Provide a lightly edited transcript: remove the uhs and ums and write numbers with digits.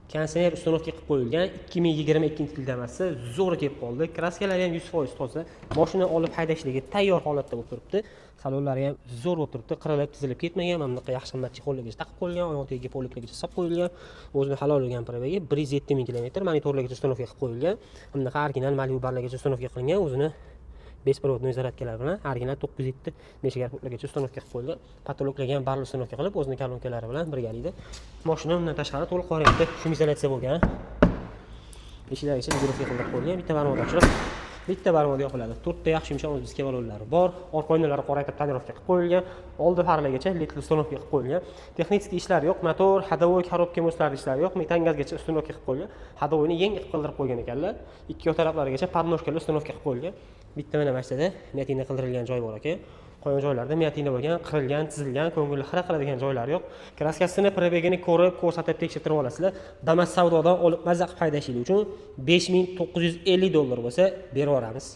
Konditsioner uстановka qilib qo'yilgan 2022-yilda emas, zo'r kelib qoldi. Kraskalari ham 100% toza. Mashina olib haydashlikka tayyor holatda bo'lib turibdi. Salonlari ham zo'r bo'lib turibdi. Qirilib, tizilib ketmagan. Mana bunaqa yaxshi qimmat chexollarga taqib qo'yilgan, oyoqdagi poliklarga solib qo'yilgan. O'zini halol bo'lgan probegi 107 ming kilometr monitorlarga uстановка qilib qo'yilgan. Bunaqa original Malibu-barlarga uстановка qilingan. O'zini bespроводной zaryadkalar bilan original 907 megavoltlargacha uстановка qilib qo'yilgan. Patologlarga ham barli uстановка qilib, o'zining kolonkalari bilan birgalikda. Mashina undan tashqari to'liq variantda shumizolyatsiya bo'lgan. Eshiklargacha ligrovka qilib qo'yilgan. Bitta barmoq ochilib, bitta barmoqda yopiladi. 4 ta yaxshi yumshoq diska balonlari bor. Orqa oynalari qoraytirib tonirovka qilib qo'yilgan. Oldi farlargacha LED uстановка qilib qo'yilgan. Texnik ishlar yo'q, motor, ходовой, коробка moslari ishlari yo'q. Metangazgacha uстановка qilib qo'yilgan. Ходовойni yengil qildirib qo'ygan ekanlar. Ikki tarafiga podnожкаlar uстановка qilib qo'yilgan. Bitta mana mashtada miatina qildirilgan joy bor ekan. Qolgan joylarda miatina bo'lgan, qirilgan, chizilgan, ko'ngilli xira qiladigan joylari yo'q. Kraskasini, probegini ko'rib, ko'rsatib tekshirib olasizlar. Damas savdodan olib mazza qilib haydashingiz uchun $5950 bo'lsa berib yuboramiz.